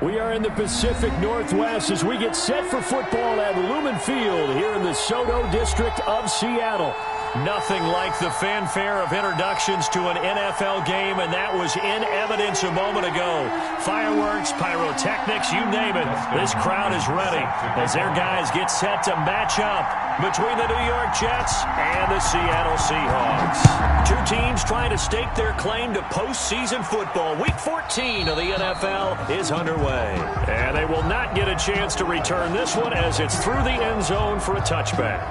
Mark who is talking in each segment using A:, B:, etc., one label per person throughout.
A: We are in the Pacific Northwest as we get set for football at Lumen Field here in the Soto District of Seattle. Nothing like the fanfare of introductions to an NFL game, and that was in evidence a moment ago. Fireworks, pyrotechnics, you name it. This crowd is ready as their guys get set to match up between the New York Jets and the Seattle Seahawks. Two teams trying to stake their claim to postseason football. Week 14 of the NFL is underway, and they will not get a chance to return this one as it's through the end zone for a touchback.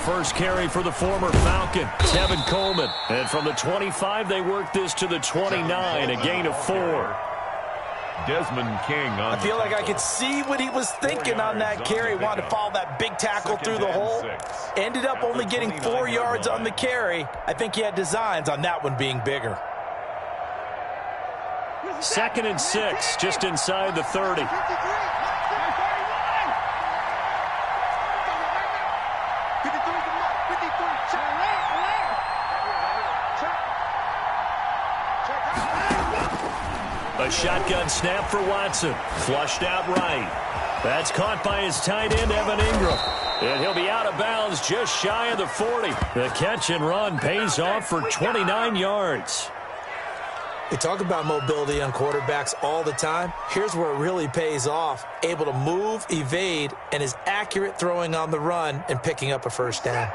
A: First carry for the former Falcon, Tevin Coleman. And from the 25, they work this to the 29, a gain of 4.
B: Desmond King on
C: I feel like I could see what he was thinking on that carry. Wanted to follow that big tackle through the hole. Ended up only getting 4 yards on the carry. I think he had designs on that one being bigger.
A: 2nd and 6, just inside the 30. A shotgun snap for Watson. Flushed out right. That's caught by his tight end, Evan Ingram. And he'll be out of bounds just shy of the 40. The catch and run pays off for 29 yards.
C: We talk about mobility on quarterbacks all the time. Here's where it really pays off. Able to move, evade, and is accurate throwing on the run and picking up a first down.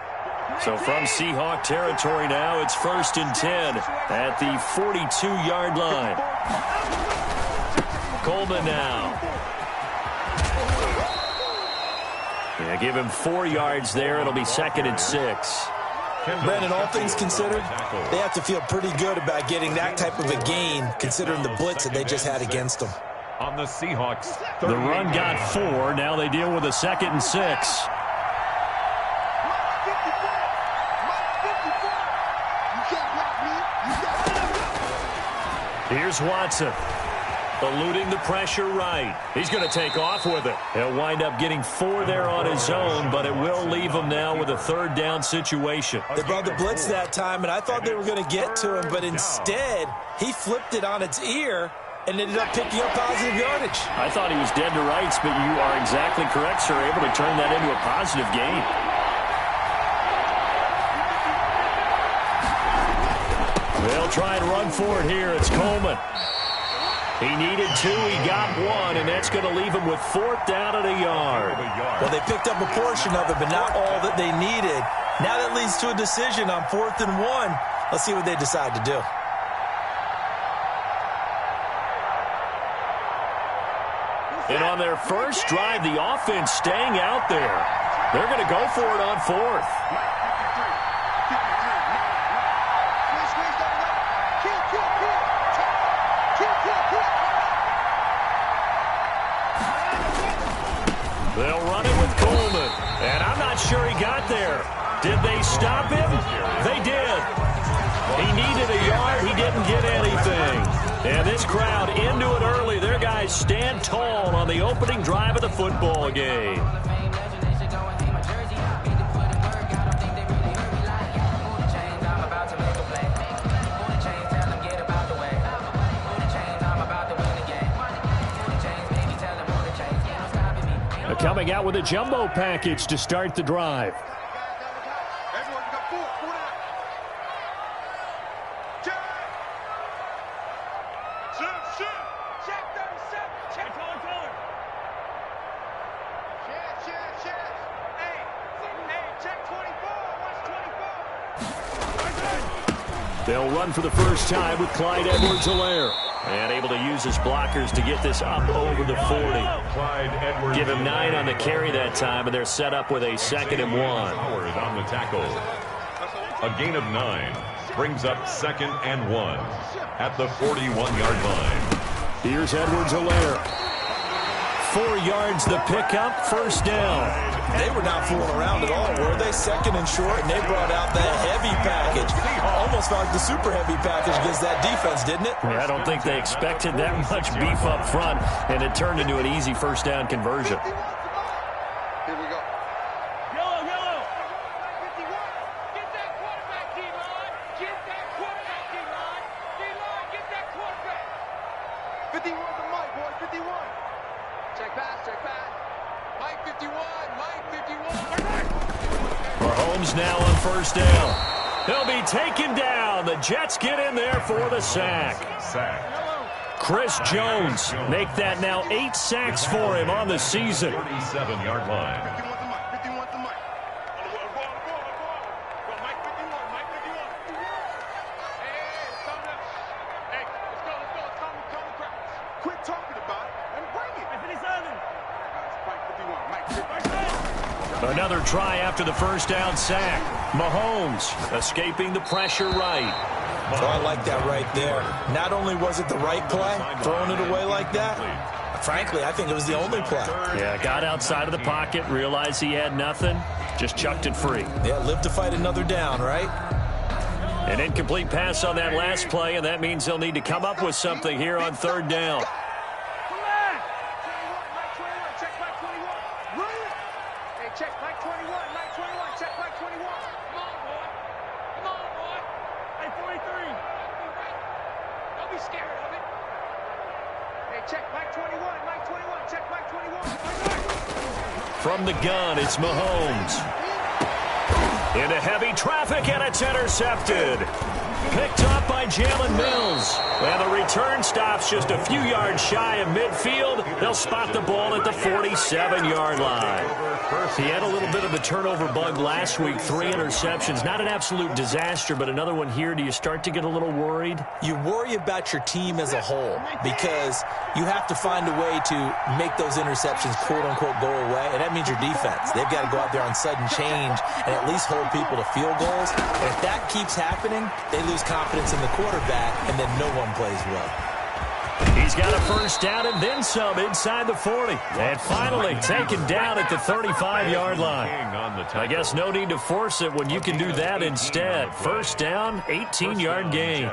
A: So from Seahawk territory now, it's 1st and 10 at the 42-yard line. Coleman now. Yeah, give him 4 yards there. It'll be 2nd and 6.
C: Brandon, all things considered, they have to feel pretty good about getting that type of a gain, considering the blitz that they just had against them.
B: On the Seahawks,
A: the run got 4. Now they deal with a 2nd and 6. Here's Watson, eluding the pressure right. He's going to take off with it. He'll wind up getting 4 there on his own, but it will leave him now with a 3rd down situation.
C: They brought the blitz that time, and I thought they were going to get to him, but instead, he flipped it on its ear and ended up picking up positive yardage.
A: I thought he was dead to rights, but you are exactly correct, sir. Able to turn that into a positive gain. They'll try and run for it here. It's Coleman. He needed 2. He got 1, and that's going to leave him with 4th down and a yard.
C: Well, they picked up a portion of it, but not all that they needed. Now that leads to a decision on 4th and 1. Let's see what they decide to do.
A: And on their first drive, the offense staying out there. They're going to go for it on 4th. They'll run it with Coleman. And I'm not sure he got there. Did they stop him? They did. He needed a yard. He didn't get anything. And this crowd into it early. Their guys stand tall on the opening drive of the football game. Coming out with a jumbo package to start the drive. They'll run for the first time with Clyde Edwards-Helaire. And able to use his blockers to get this up over the 40. Give him 9 on the carry that time, and they're set up with a 2nd and 1.
B: Howard on the tackle. A gain of 9 brings up 2nd and 1 at the 41-yard line.
A: Here's Edwards-Helaire. 4 yards the pickup, first down.
C: They were not fooling around at all, were they? 2nd and short, and they brought out that heavy package. Almost felt like the super heavy package against that defense, didn't it?
A: Yeah, I don't think they expected that much beef up front, and it turned into an easy first down conversion.
D: Here we go. Yellow. 51. Get that quarterback, D-line. Get that quarterback, D-line. D-line, get that quarterback. 51 to Mike, boy. 51. Check pass. Mike 51. Mike 51.
A: Mahomes now on first down. He'll be taken down. The Jets get in there for the sack. Chris Jones make that now 8 sacks for him on the season.
B: 37-yard line.
D: 51 to Mike. Mike 51. Hey, let's go. Come on. Quit talking about it and bring it. Mike 51.
A: Another try after the first down sack. Mahomes escaping the pressure right.
C: So I like that right there. Not only was it the right play, throwing it away like that, frankly, I think it was the only play.
A: Yeah, got outside of the pocket, realized he had nothing, just chucked it free.
C: Yeah, live to fight another down, right?
A: An incomplete pass on that last play, and that means they'll need to come up with something here on 3rd down.
D: Check Mike 21. Check Mike 21. Come on, boy. Hey, 43. Don't be scared of it. Hey, check Mike 21. Check Mike 21.
A: From the gun, it's Mahomes. Into heavy traffic, and it's intercepted. Picked up by Jalen Mills. And the return stops just a few yards shy of midfield. They'll spot the ball at the 47-yard line. He had a little bit of a turnover bug last week, 3 interceptions. Not an absolute disaster, but another one here. Do you start to get a little worried?
C: You worry about your team as a whole because you have to find a way to make those interceptions, quote-unquote, go away, and that means your defense. They've got to go out there on sudden change and at least hold people to field goals. And if that keeps happening, they lose confidence in the quarterback, and then no one plays well.
A: He's got a first down and then some inside the 40. And finally taken down at the 35-yard line. I guess no need to force it when you can do that instead. First down, 18-yard gain.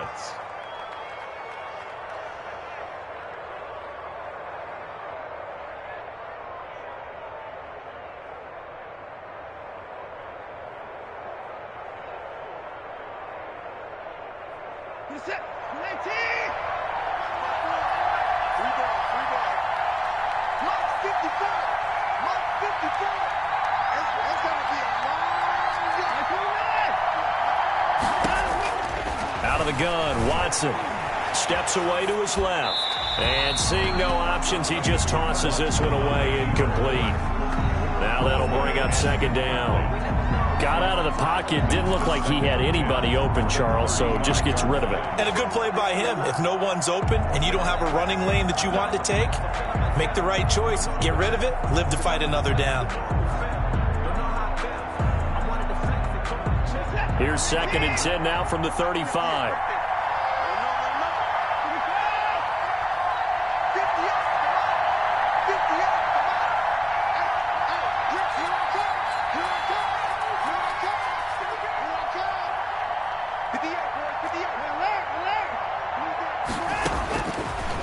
A: Gun, Watson steps away to his left, and seeing no options, he just tosses this one away, incomplete. Now that'll bring up 2nd down. Got out of the pocket, didn't look like he had anybody open, Charles, so just gets rid of it.
C: And a good play by him. If no one's open and you don't have a running lane that you want to take, make the right choice. Get rid of it, live to fight another down.
A: Here's 2nd and 10 now from the 35.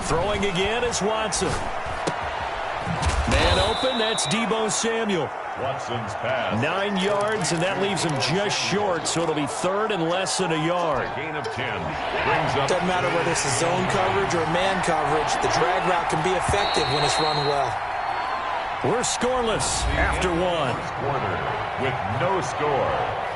A: Throwing again is Watson. Man open, that's Deebo Samuel.
B: Watson's pass.
A: 9 yards, and that leaves him just short, so it'll be 3rd and less than a yard.
B: Gain of 10. Brings up.
C: Doesn't matter whether it's a zone coverage or man coverage. The drag route can be effective when it's run well.
A: We're scoreless after 1.
B: Quarter with no score.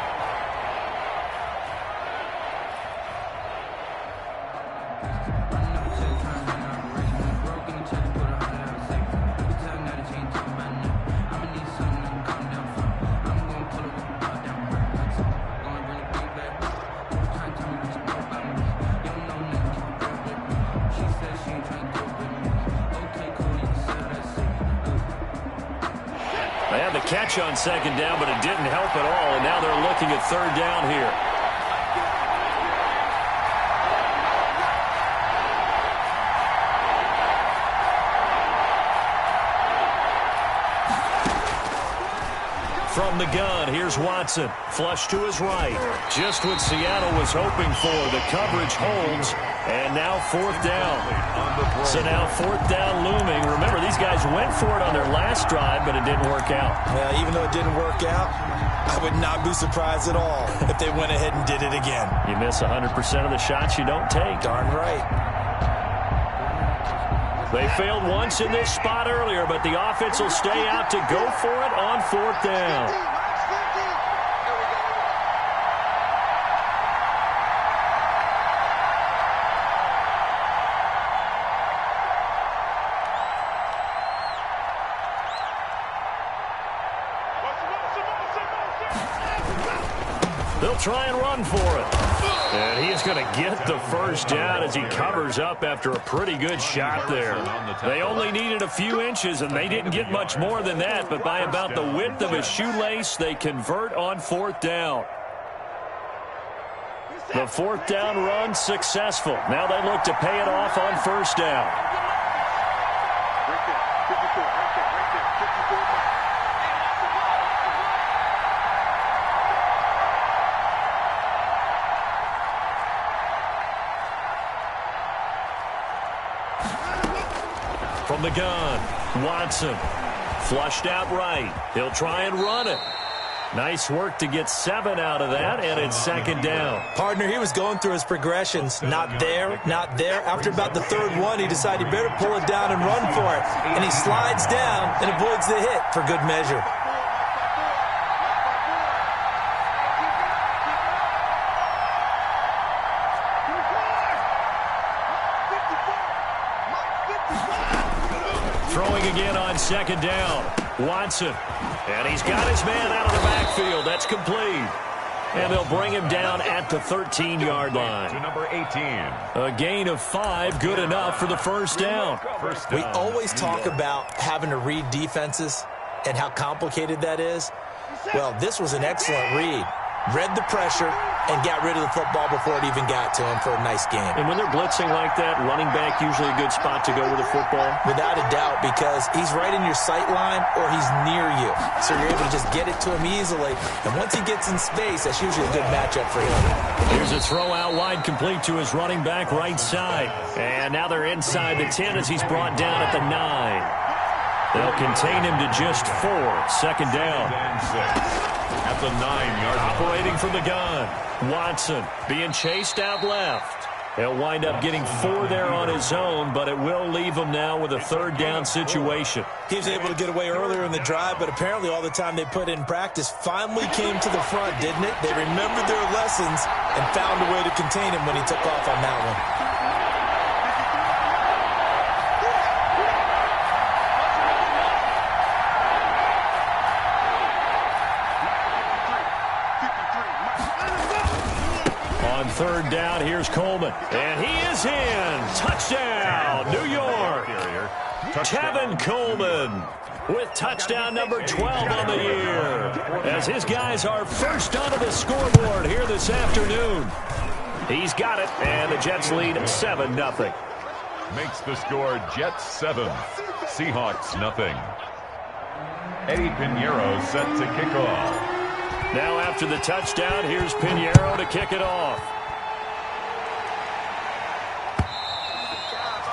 A: catch on second down, but it didn't help at all, and now they're looking at third down here. From the gun, here's Watson. Flush to his right. Just what Seattle was hoping for. The coverage holds. And now fourth down. So now fourth down looming. Remember, these guys went for it on their last drive, but it didn't work out.
C: Well, even though it didn't work out, I would not be surprised at all if they went ahead and did it again.
A: You miss 100% of the shots you don't take.
C: Darn right.
A: They failed once in this spot earlier, but the offense will stay out to go for it on fourth down. They'll try and run for it. And he's going to get the first down as he covers up after a pretty good shot there. They only needed a few inches, and they didn't get much more than that. But by about the width of a shoelace, they convert on fourth down. The fourth down run successful. Now they look to pay it off on first down. From the gun, Watson. Flushed out right. He'll try and run it. Nice work to get 7 out of that, and it's second down.
C: Partner, he was going through his progressions. Not there, not there. After about the third one, he decided he better pull it down and run for it. And he slides down and avoids the hit for good measure.
A: Throwing again on second down. Watson. And he's got his man out of the backfield. That's complete. And they'll bring him down at the 13-yard line.
B: To number 18.
A: A gain of 5, good enough for the first down.
C: We always talk about having to read defenses and how complicated that is. Well, this was an excellent read. Read the pressure and got rid of the football before it even got to him for a nice game.
A: And when they're blitzing like that, running back usually a good spot to go with the football?
C: Without a doubt, because he's right in your sight line or he's near you. So you're able to just get it to him easily. And once he gets in space, that's usually a good matchup for him.
A: Here's a throw out wide complete to his running back right side. And now they're inside the 10 as he's brought down at the 9. They'll contain him to just 4. Second down.
B: At the 9-yard line.
A: Operating from the gun. Watson being chased out left. He'll wind up getting 4 there on his own, but it will leave him now with a third down situation.
C: He was able to get away earlier in the drive, but apparently all the time they put in practice finally came to the front, didn't it? They remembered their lessons and found a way to contain him when he took off on that one.
A: Third down, here's Coleman. And he is in. Touchdown, New York. Tevin Coleman with touchdown number 12 on the year. As his guys are first onto the scoreboard here this afternoon. He's got it, and the Jets lead 7-0.
B: Makes the score Jets 7, Seahawks nothing. Eddie Pinheiro set to kick off.
A: Now after the touchdown, here's Pinheiro to kick it off.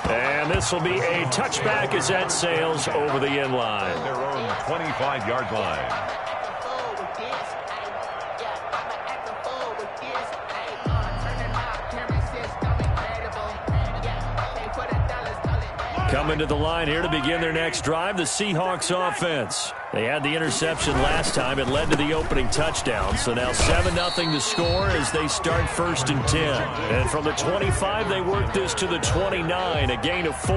A: And this will be a touchback as that sails over the end line.
B: Their own 25-yard line.
A: Coming to the line here to begin their next drive, the Seahawks offense. They had the interception last time. It led to the opening touchdown. So now 7-0 to score as they start first and 10. And from the 25, they work this to the 29, a gain of 4.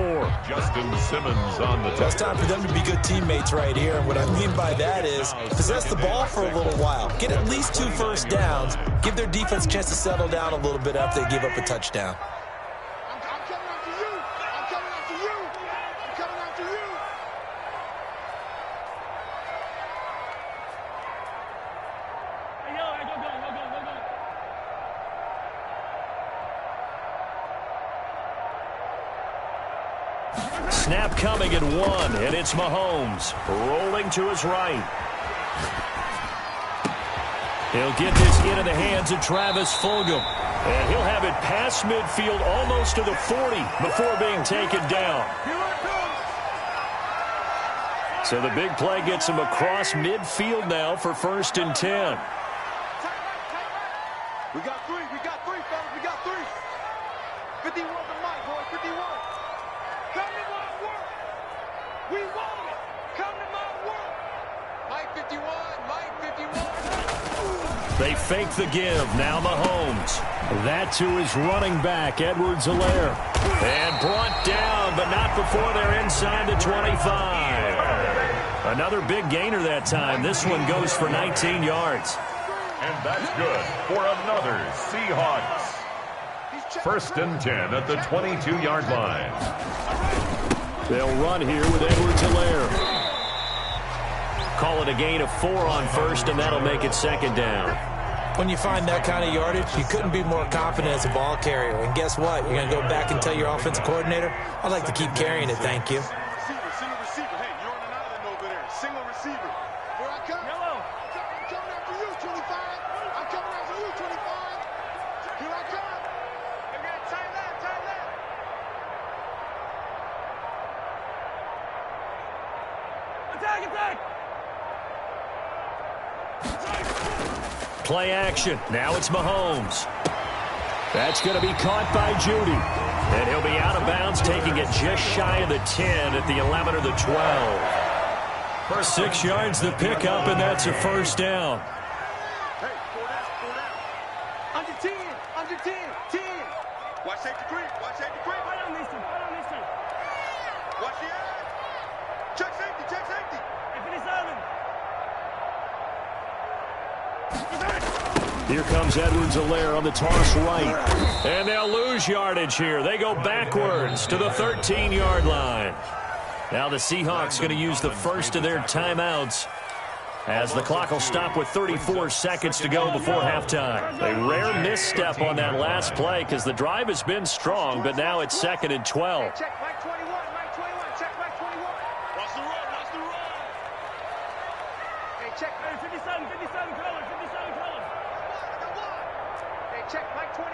B: Justin Simmons on the touchdown.
C: It's time for them to be good teammates right here. And what I mean by that is possess the ball for a little while. Get at least 2 first downs. Give their defense a chance to settle down a little bit after they give up a touchdown.
A: Snap coming at 1, and it's Mahomes rolling to his right. He'll get this into the hands of Travis Fulgham. And he'll have it past midfield almost to the 40 before being taken down. So the big play gets him across midfield now for 1st and 10.
D: We got three, fellas, we got three. 51 to Mike, boys, 51. Come to my work. We want it. Come to my work. Mike 51, Mike 51.
A: They fake the give. Now Mahomes. That to his running back, Edwards-Helaire. And brought down, but not before they're inside the 25. Another big gainer that time. This one goes for 19 yards.
B: And that's good for another Seahawks. 1st and 10 at the 22-yard line.
A: They'll run here with Edwards-Helaire. Call it a gain of 4 on 1st, and that'll make it 2nd down.
C: When you find that kind of yardage, you couldn't be more confident as a ball carrier. And guess what? You're going to go back and tell your offensive coordinator, I'd like to keep carrying it, thank you.
D: Single receiver. Hey, you're on an island over there. Single receiver. Here I come. Yellow. I'm coming after you, 25. I'm coming after you, 25. Here I come. Hey, we got time left. Attack.
A: Play action. Now it's Mahomes. That's going to be caught by Judy. And he'll be out of bounds, taking it just shy of the 10 at the 11 or the 12. For 6 yards, the pickup, and that's a 1st down.
D: Hey, 4 down. Under 10. 10. Watch safety creep. Right on this one. Watch the eye. Check safety. Hey, 57.
A: Here comes Edwards-Helaire on the toss right. And they'll lose yardage here. They go backwards to the 13-yard line. Now the Seahawks going to use the first of their timeouts, as the clock will stop with 34 seconds to go before halftime. A rare misstep on that last play because the drive has been strong, but now it's 2nd and 12.
D: Check Mike 21. Check Mike 21. Watch the run. Hey, check 57 color. Hey, check Mike 21.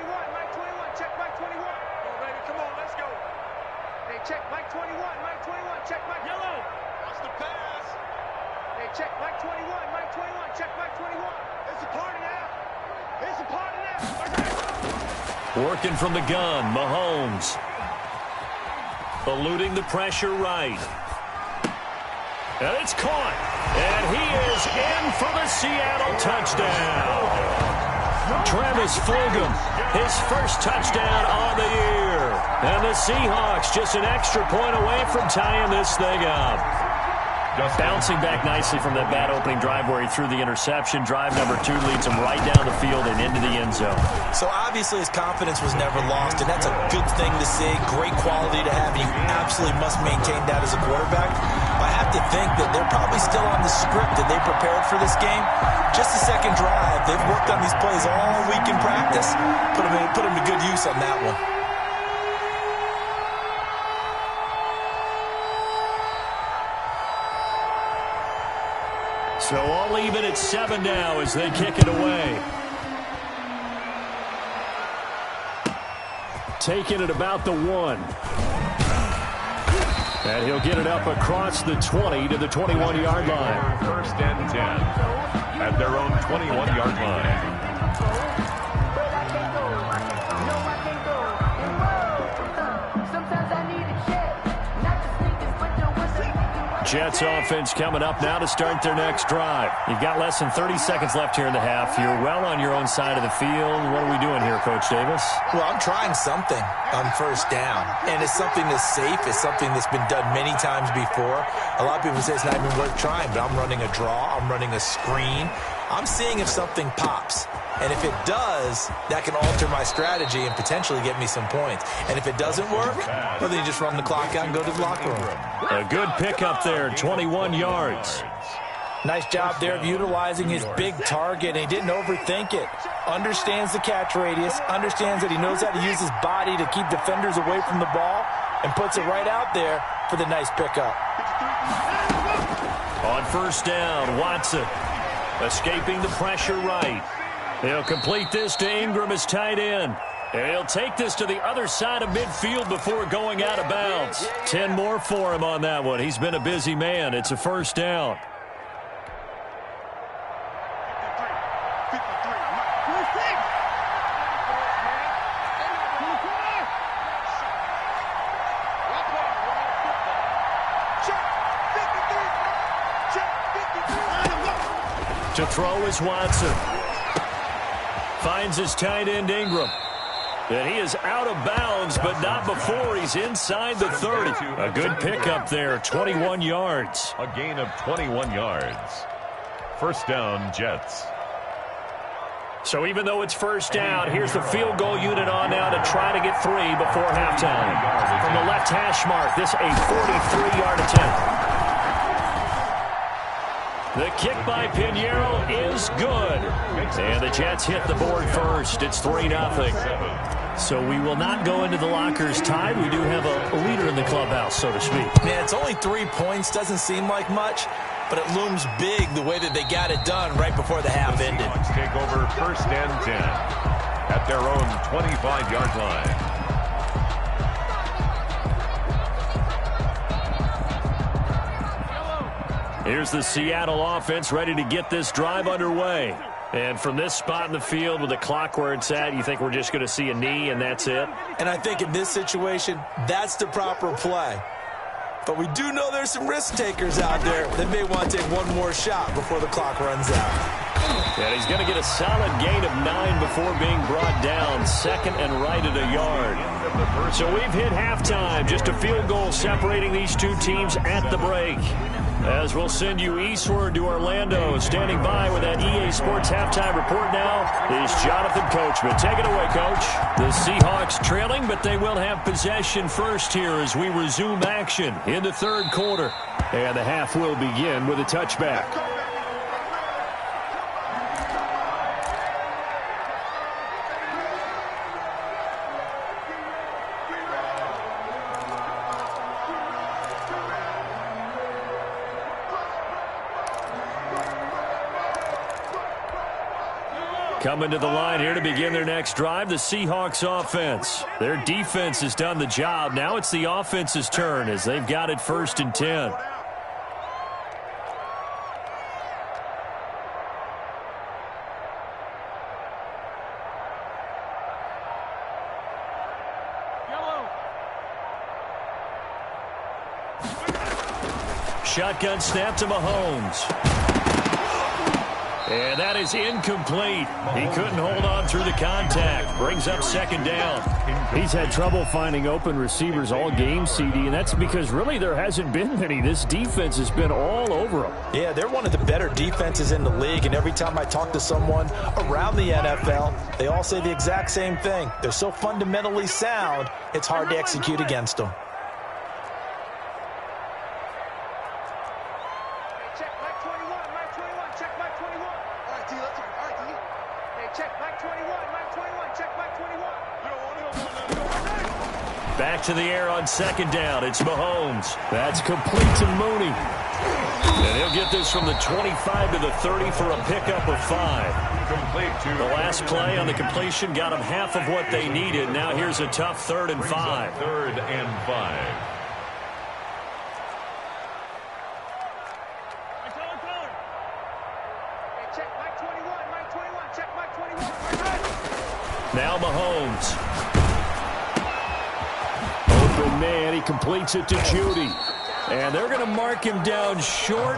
D: Check Mike 21. Come on, baby. Come on, let's go. Hey, check Mike 21. Check Mike yellow. Watch the pass. Hey, check Mike 21. Check Mike 21. It's a party now.
A: Working from the gun, Mahomes. Eluding the pressure right. And it's caught. And he is in for the Seattle touchdown. Travis Fulgham, his first touchdown on the year. And the Seahawks just an extra point away from tying this thing up. Bouncing back nicely from that bad opening drive where he threw the interception. Drive number 2 leads him right down the field and into the end zone.
C: So obviously his confidence was never lost, and that's a good thing to see. Great quality to have. You absolutely must maintain that as a quarterback. I have to think that they're probably still on the script that they prepared for this game. Just a second drive. They've worked on these plays all week in practice. Put them to good use on that one.
A: So all even at 7 now as they kick it away. Taking it about the 1. And he'll get it up across the 20 to the 21-yard line.
B: 1st and 10 at their own 21-yard line.
A: Jets offense coming up now to start their next drive. You've got less than 30 seconds left here in the half. You're well on your own side of the field. What are we doing here, Coach Davis?
C: Well, I'm trying something on 1st down, and it's something that's safe. It's something that's been done many times before. A lot of people say it's not even worth trying, but I'm running a draw. I'm running a screen. I'm seeing if something pops. And if it does, that can alter my strategy and potentially get me some points. And if it doesn't work, well, then you just run the clock out and go to the locker room.
A: A good pickup there, 21 yards.
C: Nice job there of utilizing his big target, and he didn't overthink it. Understands the catch radius, understands that he knows how to use his body to keep defenders away from the ball, and puts it right out there for the nice pickup.
A: On first down, Watson escaping the pressure right. He'll complete this to Ingram as tight end. And he'll take this to the other side of midfield before going out of bounds. 10 more for him on that one. He's been a busy man. It's a first down. To throw is Watson. Finds his tight end Ingram. And he is out of bounds, but not before he's inside the 30. A good pickup there, 21 yards.
B: A gain of 21 yards. First down, Jets.
A: So even though it's first down, here's the field goal unit on now to try to get 3 before halftime. From the left hash mark, this a 43-yard attempt. The kick by Pinheiro is good. And the Jets hit the board first. It's 3-0. So we will not go into the lockers tied. We do have a leader in the clubhouse, so to speak.
C: Man, it's only 3 points. Doesn't seem like much, but it looms big the way that they got it done right before the half ended.
B: Seahawks take over first and 10 at their own 25-yard line.
A: Here's the Seattle offense ready to get this drive underway. And from this spot in the field with the clock where it's at, you think we're just going to see a knee and that's it?
C: And I think in this situation, that's the proper play. But we do know there's some risk takers out there that may want to take one more shot before the clock runs out.
A: And he's going to get a solid gain of 9 before being brought down. Second and right at a yard. So we've hit halftime. Just a field goal separating these two teams at the break. As we'll send you eastward to Orlando. Standing by with that EA Sports halftime report now is Jonathan Coachman. Take it away, Coach. The Seahawks trailing, but they will have possession first here as we resume action in the third quarter. And the half will begin with a touchback. Coming to the line here to begin their next drive, the Seahawks offense. Their defense has done the job. Now it's the offense's turn as they've got it first and 10. Shotgun snap to Mahomes. And that is incomplete. He couldn't hold on through the contact. Brings up second down. He's had trouble finding open receivers all game, CD, and that's because really there hasn't been many. This defense has been all over them.
C: Yeah, they're one of the better defenses in the league, and every time I talk to someone around the NFL, they all say the exact same thing. They're so fundamentally sound, it's hard to execute against them.
A: Back to the air on second down. It's Mahomes. That's complete to Mooney. And he'll get this from the 25 to the 30 for a pickup of 5.
B: Complete to
A: the last play on the completion got them half of what they needed. Now here's a tough 3rd and 5.
B: 3rd and 5.
A: Now Mahomes. Open man, he completes it to Judy. And they're going to mark him down short,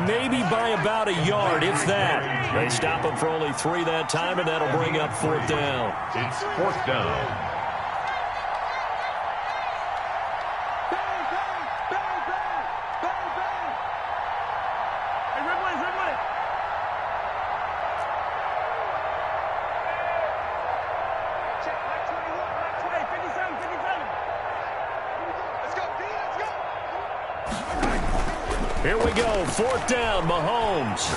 A: maybe by about a yard, if that. They stop him for only 3 that time, and that'll bring up 4th down.
B: It's 4th down.
A: Here we go, 4th down, Mahomes.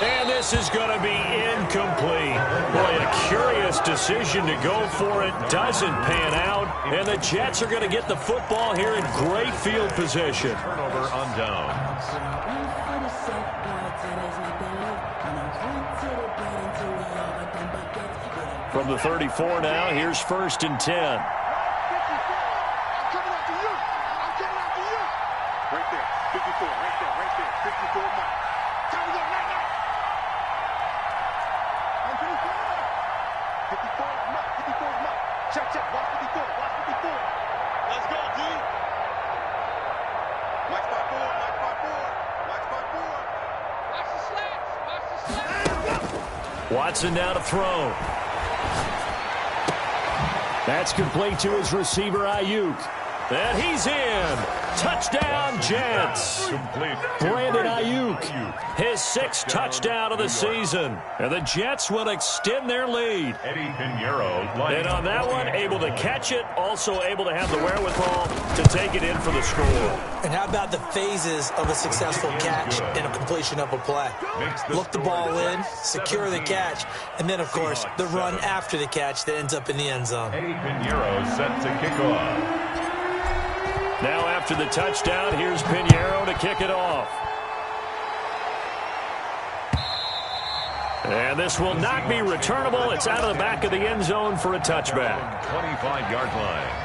A: And this is going to be incomplete. Boy, a curious decision to go for it doesn't pan out, and the Jets are going to get the football here in great field position.
B: Turnover on downs.
A: From the 34 now, here's 1st and 10.
D: Right there, 54, right there, 54 mark. Time to go, right now. 54 mark, 54 mark. Check, watch 54, watch 54. Let's go, D. Watch my board, watch my board, watch my board. Watch the slats, watch the slats.
A: Watson now to throw. That's complete to his receiver, Ayuk. And he's in. Touchdown, Jets.
B: Complete.
A: Brandon Ayuk, his 6th touchdown of the season. And the Jets will extend their lead.
B: Eddie Pinheiro.
A: And on that one, able to catch it, also able to have the wherewithal to take it in for the score.
C: And how about the phases of a successful catch and a completion of a play? Look the ball in, secure the catch, and then, of course, the run after the catch that ends up in the end zone.
B: Eddie Pinheiro set to kick off.
A: Now after the touchdown, here's Pinheiro to kick it off. And this will not be returnable. It's out of the back of the end zone for a touchback.
B: 25-yard line.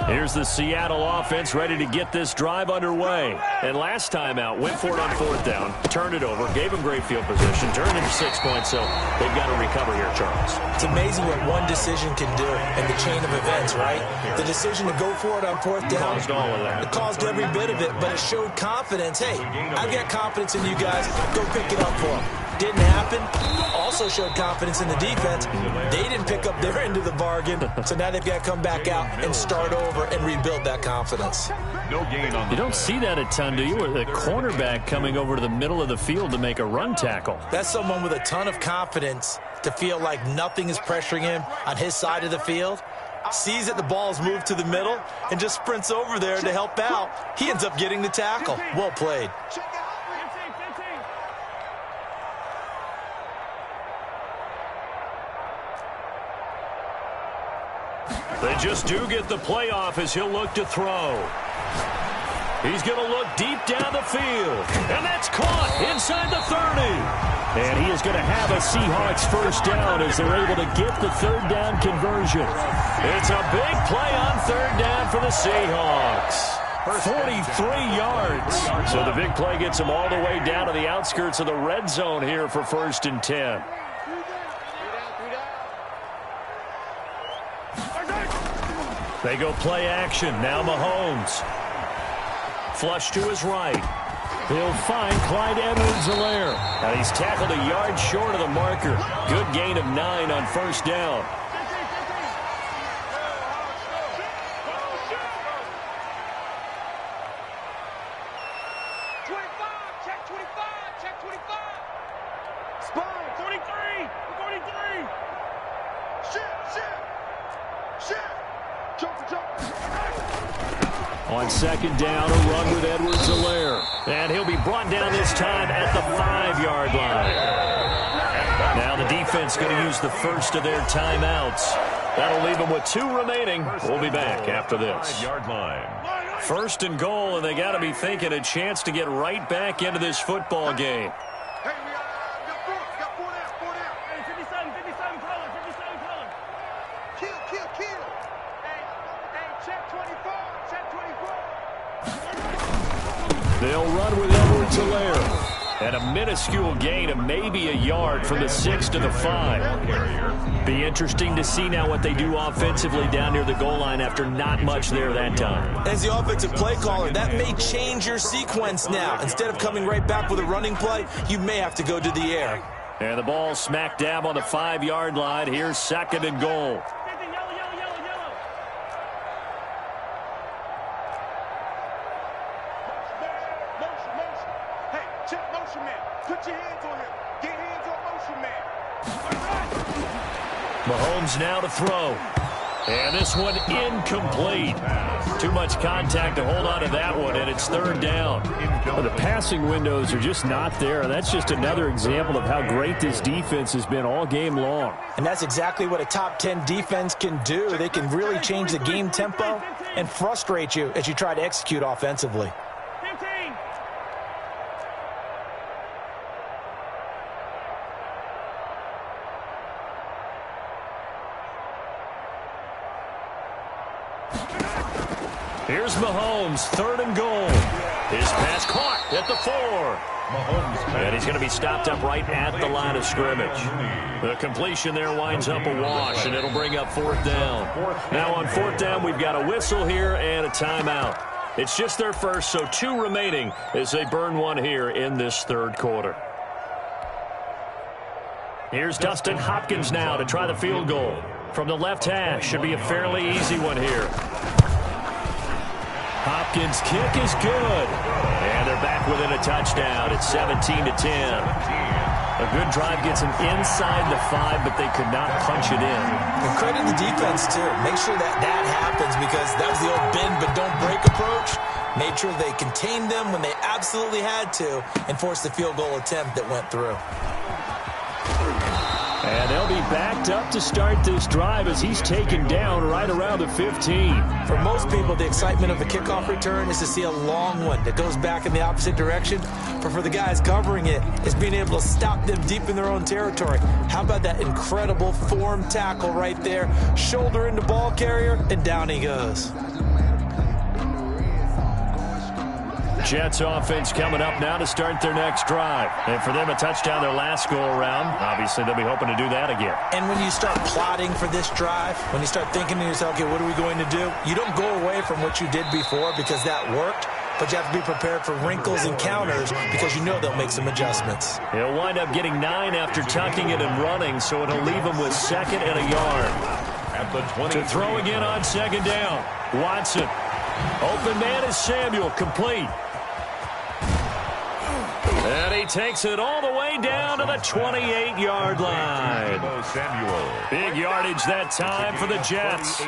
A: Here's the Seattle offense ready to get this drive underway. And last time out, went for it on 4th down, turned it over, gave them great field position, turned into 6 points, so they've got to recover here, Charles.
C: It's amazing what one decision can do in the chain of events, right? The decision to go for it on 4th down,
A: Caused all of that.
C: it caused every bit of it, but it showed confidence. Hey, I've got confidence in you guys. Go pick it up for them. Didn't happen. Also showed confidence in the defense. They didn't pick up their end of the bargain, so now they've got to come back out and start over and rebuild that confidence.
B: No gain on the
A: You don't see that a ton, do you? With a cornerback coming over to the middle of the field to make a run tackle.
C: That's someone with a ton of confidence to feel like nothing is pressuring him on his side of the field. Sees that the ball is moved to the middle and just sprints over there to help out. He ends up getting the tackle. Well played.
A: They just do get the play off as he'll look to throw. He's going to look deep down the field. And that's caught inside the 30. And he is going to have a Seahawks 1st down as they're able to get the 3rd down conversion. It's a big play on 3rd down for the Seahawks. 43 yards. So the big play gets them all the way down to the outskirts of the red zone here for 1st and 10. They go play action. Now Mahomes. Flush to his right. He'll find Clyde Edwards-Helaire. Now he's tackled a yard short of the marker. Good gain of 9 on 1st down. On 2nd down, a run with Edwards-Helaire. And he'll be brought down this time at the 5-yard line. Now the defense going to use the first of their timeouts. That'll leave them with 2 remaining. We'll be back after this.
B: 5-yard line.
A: 1st and goal, and they got to be thinking a chance to get right back into this football game.
D: Hey, we got 4 down. Hey, 57 color. Kill. Hey, check 24.
A: They'll run with Edwards-Helaire. And a minuscule gain of maybe a yard from the 6 to the 5. Be interesting to see now what they do offensively down near the goal line after not much there that time.
C: As the offensive play caller, that may change your sequence now. Instead of coming right back with a running play, you may have to go to the air.
A: And the ball smack dab on the 5-yard line. Here's 2nd and goal. Mahomes now to throw. And this one incomplete. Too much contact to hold on to that one, and it's third down. Well, the passing windows are just not there. That's just another example of how great this defense has been all game long.
C: And that's exactly what a top 10 defense can do. They can really change the game tempo and frustrate you as you try to execute offensively.
A: Here's Mahomes, third and goal. His pass caught at the 4. And he's going to be stopped up right at the line of scrimmage. The completion there winds up a wash, and it'll bring up fourth down. Now on fourth down, we've got a whistle here and a timeout. It's just their first, so 2 remaining as they burn one here in this third quarter. Here's Dustin Hopkins now to try the field goal. From the left hash, should be a fairly easy one here. Hopkins' kick is good. And they're back within a touchdown. It's 17-10. A good drive gets them inside the 5, but they could not punch it in.
C: And credit the defense, too. Make sure that happens, because that was the old bend but don't break approach. Made sure they contained them when they absolutely had to and forced the field goal attempt that went through.
A: And they'll be backed up to start this drive as he's taken down right around the 15.
C: For most people, the excitement of a kickoff return is to see a long one that goes back in the opposite direction. But for the guys covering it, it's being able to stop them deep in their own territory. How about that incredible form tackle right there? Shoulder into ball carrier, and down he goes.
A: Jets offense coming up now to start their next drive. And for them, a touchdown their last go-around. Obviously, they'll be hoping to do that again.
C: And when you start plotting for this drive, when you start thinking to yourself, okay, what are we going to do? You don't go away from what you did before because that worked, but you have to be prepared for wrinkles and counters because you know they'll make some adjustments.
A: He'll wind up getting 9 after tucking it and running, so it'll leave him with 2nd and a yard.
B: At the 20.
A: To throw again on 2nd down. Watson. Open man is Samuel, complete. And he takes it all the way down to the 28-yard line. Big yardage that time for the Jets.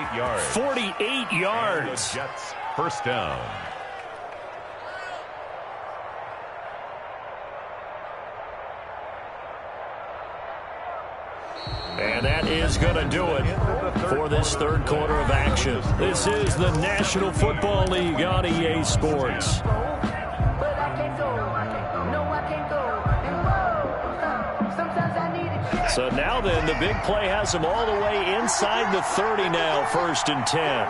A: 48 yards.
B: Jets, first down.
A: And that is going to do it for this third quarter of action. This is the National Football League on EA Sports. So now then, the big play has them all the way inside the 30 now, 1st and 10.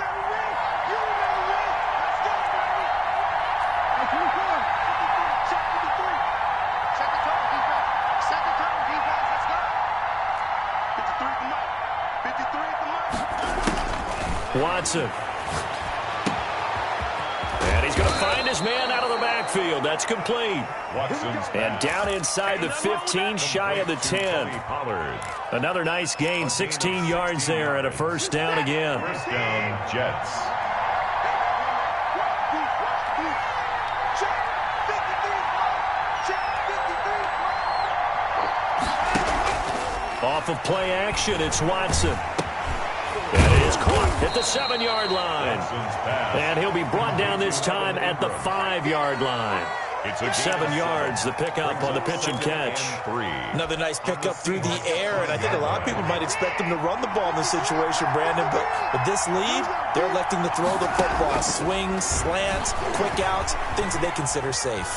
A: Watson. And he's going to find his man out of the backfield. That's complete. And down inside the 15, shy of the 10. Another nice gain, 16 yards there, and a first down again.
B: First down, Jets.
A: Off of play action, it's Watson. And it is caught at the 7-yard line. And he'll be brought down this time at the 5-yard line. 7 yards, the pickup on the pitch and catch.
C: Another nice pickup through the air, and I think a lot of people might expect them to run the ball in this situation, Brandon, but with this lead, they're electing to throw the football. Swings, slants, quick outs, things that they consider safe.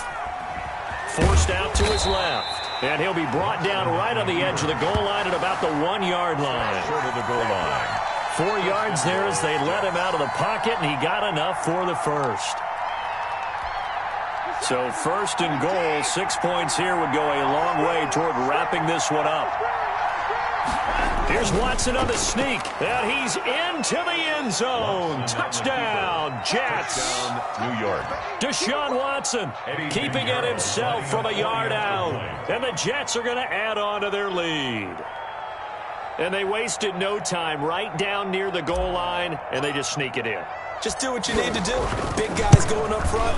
A: Forced out to his left, and he'll be brought down right on the edge of the goal line at about the 1-yard line.
B: Short of the goal line.
A: 4 yards there as they let him out of the pocket, and he got enough for the first. So 1st and goal, 6 points here would go a long way toward wrapping this one up. Here's Watson on the sneak, and he's into the end zone. Touchdown, Jets.
B: New York.
A: Deshaun Watson keeping it himself from a yard out, and the Jets are going to add on to their lead. And they wasted no time right down near the goal line, and they just sneak it in.
C: Just do what you need to do. Big guys going up front.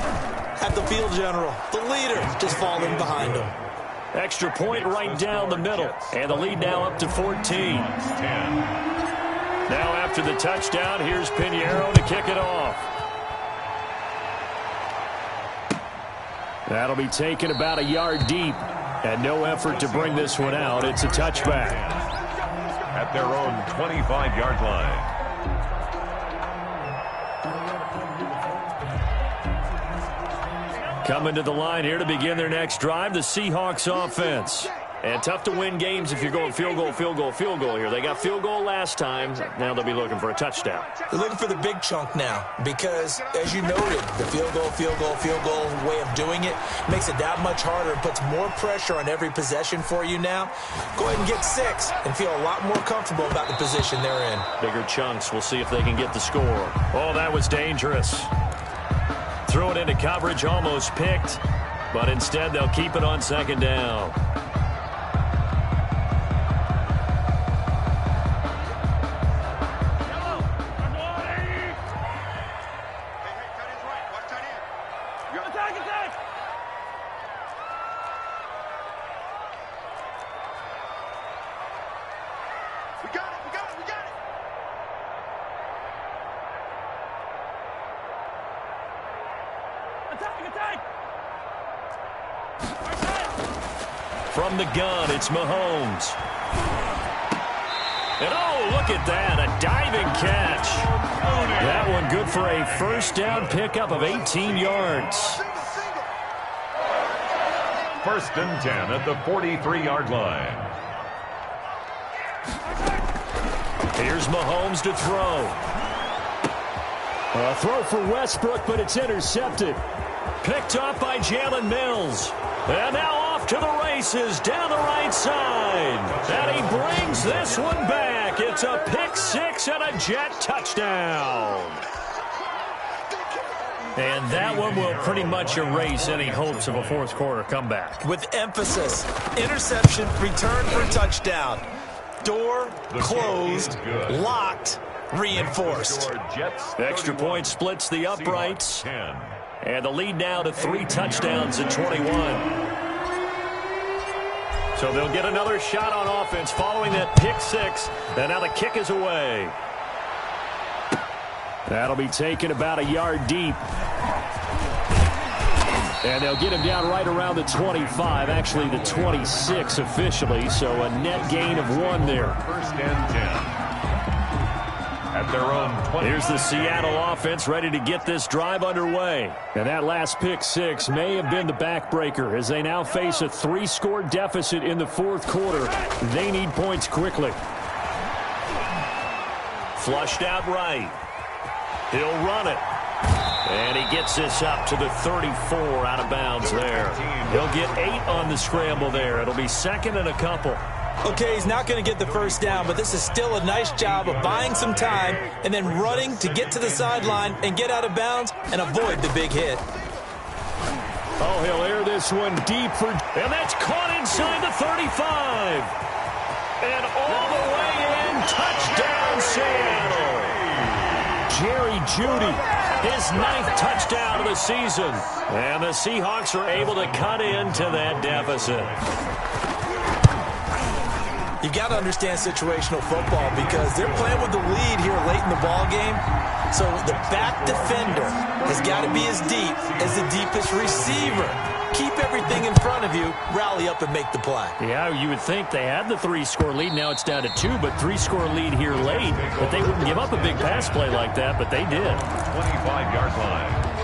C: Have the field general, the leader, just falling behind him.
A: Extra point right down the middle, and the lead now up to 14. Now after the touchdown, here's Pinheiro to kick it off. That'll be taken about a yard deep. And no effort to bring this one out. It's a touchback.
B: At their own 25-yard line.
A: Coming to the line here to begin their next drive, the Seahawks offense. And tough to win games if you're going field goal, field goal, field goal here. They got field goal last time. Now they'll be looking for a touchdown.
C: They're looking for the big chunk now because, as you noted, the field goal, field goal, field goal way of doing it makes it that much harder and puts more pressure on every possession for you now. Go ahead and get 6 and feel a lot more comfortable about the position they're in.
A: Bigger chunks. We'll see if they can get the score. Oh, that was dangerous. Threw it into coverage, almost picked, but instead they'll keep it on second down. From the gun, it's Mahomes. And oh, look at that, a diving catch. That one good for a first down pickup of 18 yards.
B: 1st and 10 at the 43-yard line.
A: Here's Mahomes to throw. A throw for Westbrook, but it's intercepted. Picked up by Jalen Mills. And now off to the races down the right side. And he brings this one back. It's a pick 6 and a Jet touchdown. And that one will pretty much erase any hopes of a fourth quarter comeback.
C: With emphasis, interception, return for touchdown. Door closed, locked, reinforced.
A: Extra point splits the uprights. And the lead now to 3 touchdowns at 21. So they'll get another shot on offense following that pick 6. And now the kick is away. That'll be taken about a yard deep. And they'll get him down right around the 25, actually the 26 officially. So a net gain of 1 there.
B: 1st and 10. At their own 20.
A: Here's the Seattle offense ready to get this drive underway. And that last pick 6 may have been the backbreaker as they now face a 3-score deficit in the fourth quarter. They need points quickly. Flushed out right. He'll run it. And he gets this up to the 34 out of bounds there. He'll get 8 on the scramble there. It'll be 2nd and a couple.
C: Okay, he's not going to get the first down, but this is still a nice job of buying some time and then running to get to the sideline and get out of bounds and avoid the big hit.
A: Oh, he'll air this one deep for... And that's caught inside the 35. And all the way in, touchdown Seattle. Jerry Jeudy, his 9th touchdown of the season. And the Seahawks are able to cut into that deficit.
C: You've got to understand situational football because they're playing with the lead here late in the ball game. So the back defender has got to be as deep as the deepest receiver. Keep everything in front of you, rally up and make the play.
A: Yeah, you would think they had the 3-score lead. Now it's down to 2, but 3-score lead here late. But they wouldn't give up a big pass play like that, but they did.
B: 25-yard line.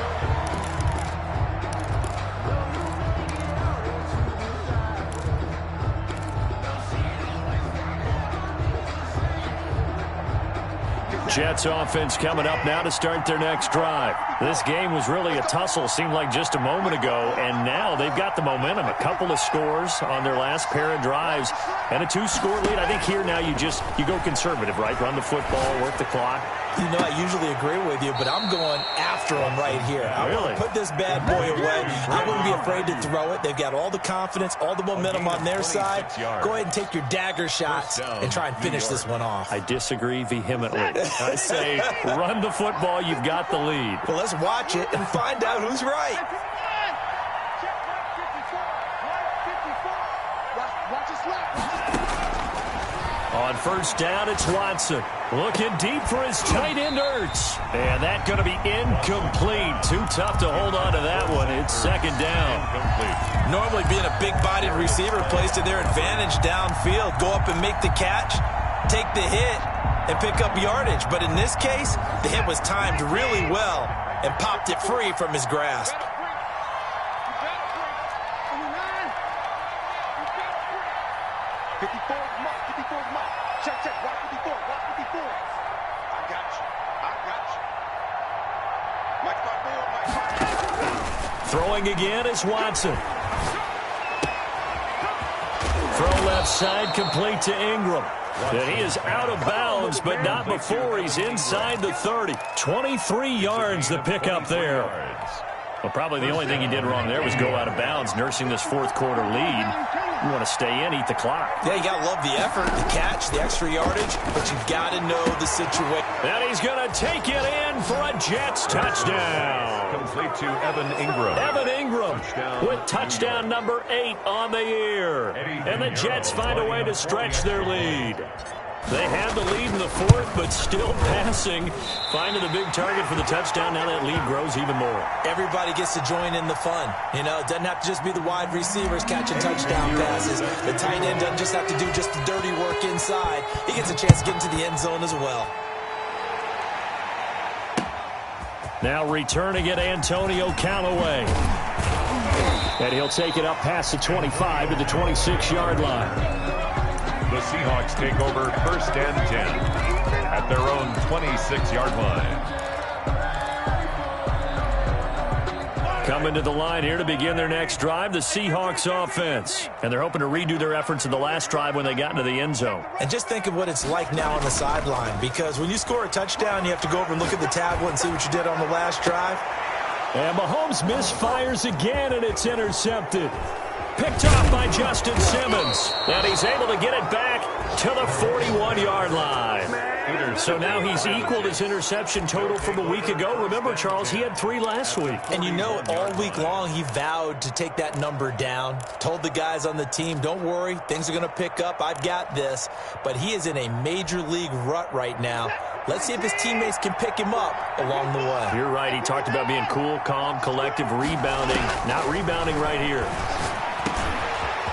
A: Jets offense coming up now to start their next drive. This game was really a tussle, seemed like just a moment ago, and now they've got the momentum. A couple of scores on their last pair of drives and a 2-score lead. I think here now you go conservative, right? Run the football, work the clock.
C: You know, I usually agree with you, but I'm going after them right here. I want to put this bad boy away. I wouldn't be afraid to throw it. They've got all the confidence, all the momentum on their side. Go ahead and take your dagger shots and try and finish this one off.
A: I disagree vehemently. I say run the football. You've got the lead.
C: Well, let's watch it and find out who's right. On
A: first down, it's Watson. Looking deep for his tight end, Ertz. And that's going to be incomplete. Too tough to hold on to that one. It's second down.
C: Normally being a big-bodied receiver plays to their advantage downfield. Go up and make the catch, take the hit, and pick up yardage. But in this case, the hit was timed really well and popped it free from his grasp.
D: 54 mark, 54 mark. Check, watch 54, watch 54. I got you. Mike 5-4, Mike 5.
A: Throwing again is Watson. Throw left side, complete to Ingram. And he is out of bounds, but not before he's inside the 30. 23 yards the pickup there. Well, probably the only thing he did wrong there was go out of bounds, nursing this fourth quarter lead. You want to stay in, eat the clock.
C: Yeah, you got to love the effort, the catch, the extra yardage, but you got to know the situation.
A: And he's going to take it in for a Jets touchdown.
B: Complete to Evan Ingram.
A: Evan Ingram with touchdown number 8 on the year. And the Jets find a way to stretch their lead. They had the lead in the fourth, but still passing. Finding the big target for the touchdown. Now that lead grows even more.
C: Everybody gets to join in the fun. You know, it doesn't have to just be the wide receivers catching touchdown passes. The tight end doesn't just have to do just the dirty work inside. He gets a chance to get into the end zone as well.
A: Now returning it, Antonio Callaway. And he'll take it up past the 25 to the 26-yard line.
B: The Seahawks take over 1st and 10 at their own 26-yard line.
A: Coming to the line here to begin their next drive, the Seahawks offense. And they're hoping to redo their efforts in the last drive when they got into the end zone.
C: And just think of what it's like now on the sideline, because when you score a touchdown, you have to go over and look at the tablet and see what you did on the last drive.
A: And Mahomes misfires again, and it's intercepted. Picked off by Justin Simmons. And he's able to get it back to the 41-yard line. So now he's equaled his interception total from a week ago. Remember, Charles, he had 3 last week.
C: And you know, all week long, he vowed to take that number down. Told the guys on the team, don't worry, things are going to pick up. I've got this. But he is in a major league rut right now. Let's see if his teammates can pick him up along the way.
A: You're right. He talked about being cool, calm, collective, rebounding. Not rebounding right here.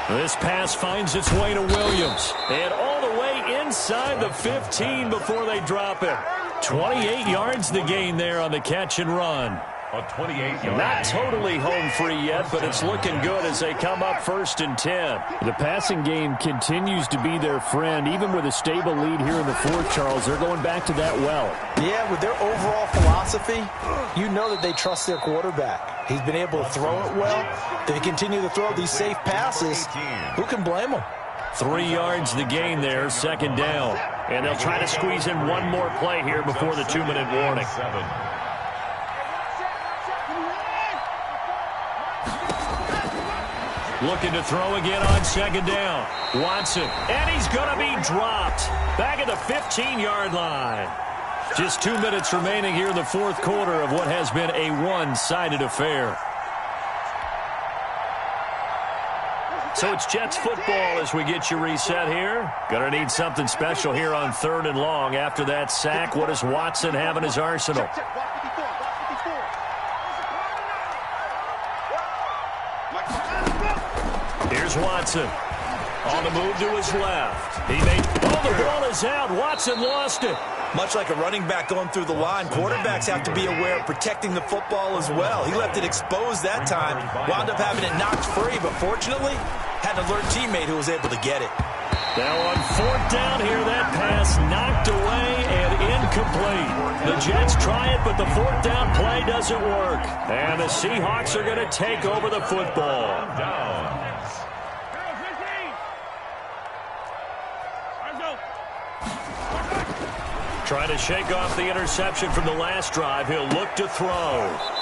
A: This pass finds its way to Williams. And all the way inside the 15 before they drop it. 28 yards the gain there on the catch and run.
B: A 28-yard.
A: Not totally home free yet, but it's looking good as they come up 1st and 10. The passing game continues to be their friend. Even with a stable lead here in the fourth, Charles, they're going back to that well.
C: Yeah, with their overall philosophy, you know that they trust their quarterback. He's been able to throw it well. They continue to throw these safe passes. Who can blame them?
A: 3 yards the gain there, 2nd down. And they'll try to squeeze in one more play here before the 2-minute warning. Looking to throw again on 2nd down. Watson, and he's going to be dropped. Back at the 15-yard line. Just 2 minutes remaining here in the fourth quarter of what has been a one-sided affair. So it's Jets football as we get you reset here. Going to need something special here on 3rd and long. After that sack, what does Watson have in his arsenal? Here's Watson. On the move to his left. The ball is out. Watson lost it.
C: Much like a running back going through the line, quarterbacks have to be aware of protecting the football as well. He left it exposed that time. Wound up having it knocked free, but fortunately, had an alert teammate who was able to get it.
A: Now on 4th down here, that pass knocked away and incomplete. The Jets try it, but the 4th down play doesn't work. And the Seahawks are going to take over the football. Trying to shake off the interception from the last drive. He'll look to throw.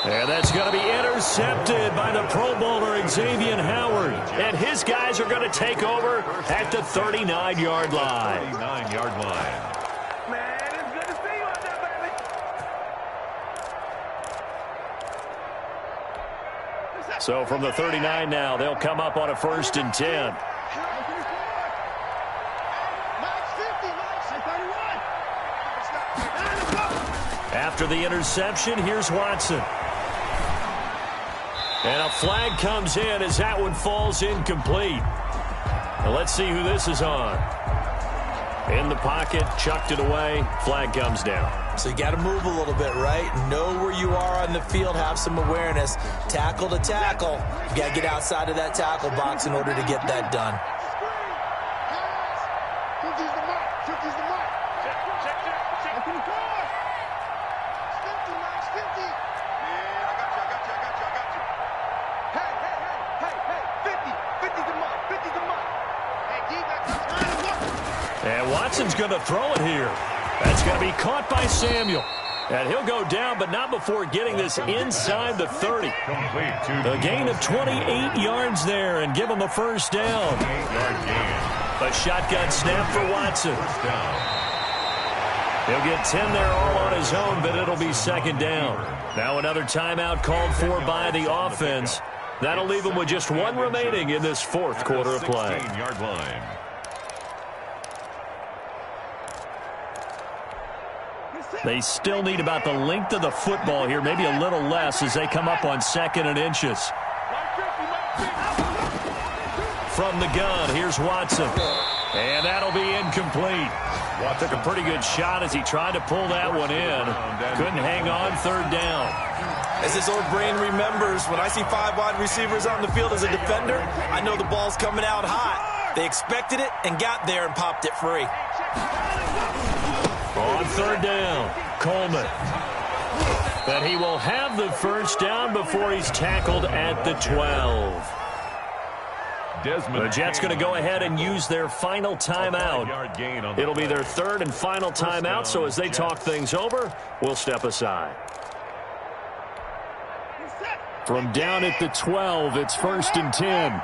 A: And that's going to be intercepted by the Pro Bowler Xavier Howard. And his guys are going to take over at the 39-yard line.
B: 39-yard line.
D: Man, it's good to see you out there, baby.
A: So from the 39 now, they'll come up on a 1st and 10. After the interception, here's Watson. And a flag comes in as that one falls incomplete. Now let's see who this is on. In the pocket, chucked it away, flag comes down.
C: So you got to move a little bit, right? Know where you are on the field, have some awareness. Tackle to tackle. You got to get outside of that tackle box in order to get that done.
A: And Watson's going to throw it here. That's going to be caught by Samuel. And he'll go down, but not before getting this inside the 30. A gain of 28 yards there and give him a first down. A shotgun snap for Watson. He'll get 10 there all on his own, but it'll be second down. Now another timeout called for by the offense. That'll leave him with just one remaining in this fourth quarter of play.
B: 16-yard line.
A: They still need about the length of the football here, maybe a little less as they come up on 2nd and inches. From the gun, here's Watson. And that'll be incomplete. Well, took a pretty good shot as he tried to pull that one in. Couldn't hang on, third down.
C: As this old brain remembers, when I see 5 wide receivers on the field as a defender, I know the ball's coming out hot. They expected it and got there and popped it free.
A: On third down, Coleman. But he will have the first down before he's tackled at the 12. The Jets going to go ahead and use their final timeout. It'll be their third and final timeout, so as they talk things over, we'll step aside. From down at the 12, it's 1st and 10.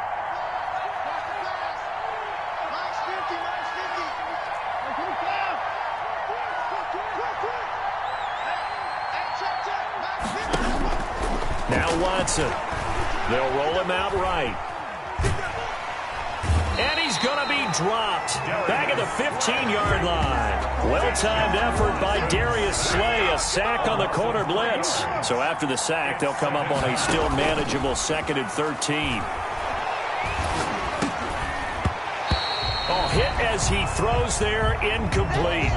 A: Now Watson. They'll roll him out right. And he's going to be dropped. Back at the 15-yard line. Well-timed effort by Darius Slay. A sack on the corner blitz. So after the sack, they'll come up on a still manageable 2nd and 13. Oh, hit as he throws there, incomplete.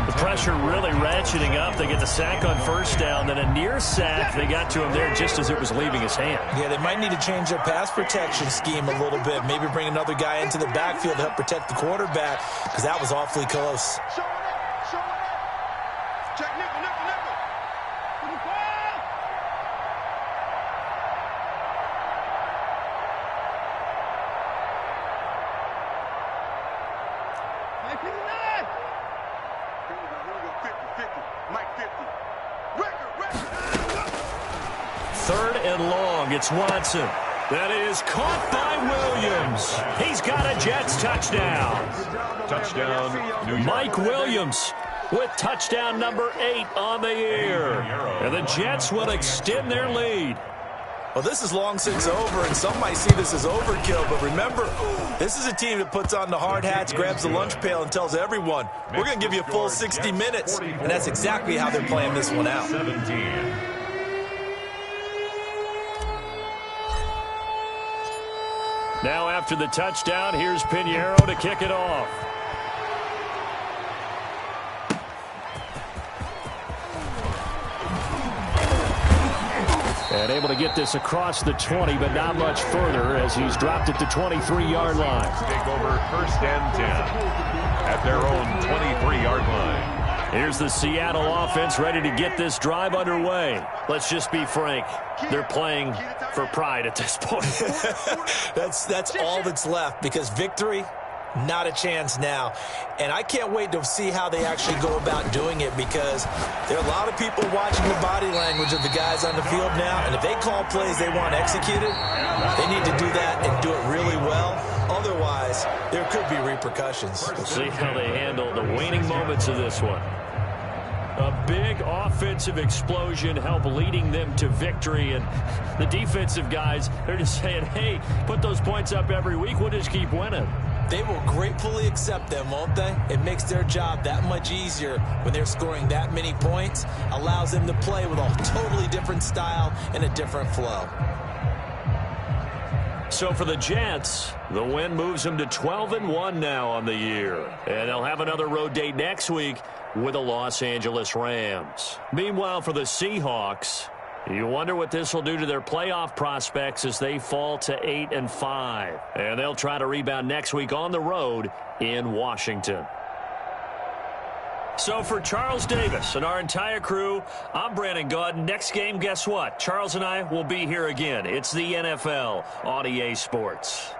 A: The pressure really ratcheting up. They get the sack on first down, then a near sack. They got to him there just as it was leaving his hand.
C: Yeah, they might need to change their pass protection scheme a little bit. Maybe bring another guy into the backfield to help protect the quarterback, because that was awfully close.
A: Third and long, it's Watson. That is caught by Williams. He's got a Jets touchdown.
B: Touchdown, New York.
A: Mike Williams with touchdown number 8 on the year. And the Jets will extend their lead.
C: Well, this is long since over, and some might see this as overkill. But remember, this is a team that puts on the hard hats, grabs the lunch pail, and tells everyone, we're going to give you a full 60 minutes. And that's exactly how they're playing this one out.
B: 17.
A: Now after the touchdown, here's Pinheiro to kick it off. And able to get this across the 20, but not much further as he's dropped at the 23-yard line.
B: Take over 1st and 10 at their own 23-yard line.
A: Here's the Seattle offense ready to get this drive underway. Let's just be frank. They're playing for pride at this point.
C: That's all that's left, because victory, not a chance now. And I can't wait to see how they actually go about doing it, because there are a lot of people watching the body language of the guys on the field now. And if they call plays they want executed, they need to do that and do it really well. Otherwise, there could be repercussions.
A: We'll see how they handle the waning moments of this one. A big offensive explosion help leading them to victory. And the defensive guys, they're just saying, hey, put those points up every week. We'll just keep winning.
C: They will gratefully accept them, won't they? It makes their job that much easier when they're scoring that many points, allows them to play with a totally different style and a different flow.
A: So for the Jets, the win moves them to 12-1 now on the year. And they'll have another road date next week with the Los Angeles Rams. Meanwhile, for the Seahawks, you wonder what this will do to their playoff prospects as they fall to 8-5. And they'll try to rebound next week on the road in Washington. So for Charles Davis and our entire crew, I'm Brandon Gaudin. Next game, guess what? Charles and I will be here again. It's the NFL on EA Sports.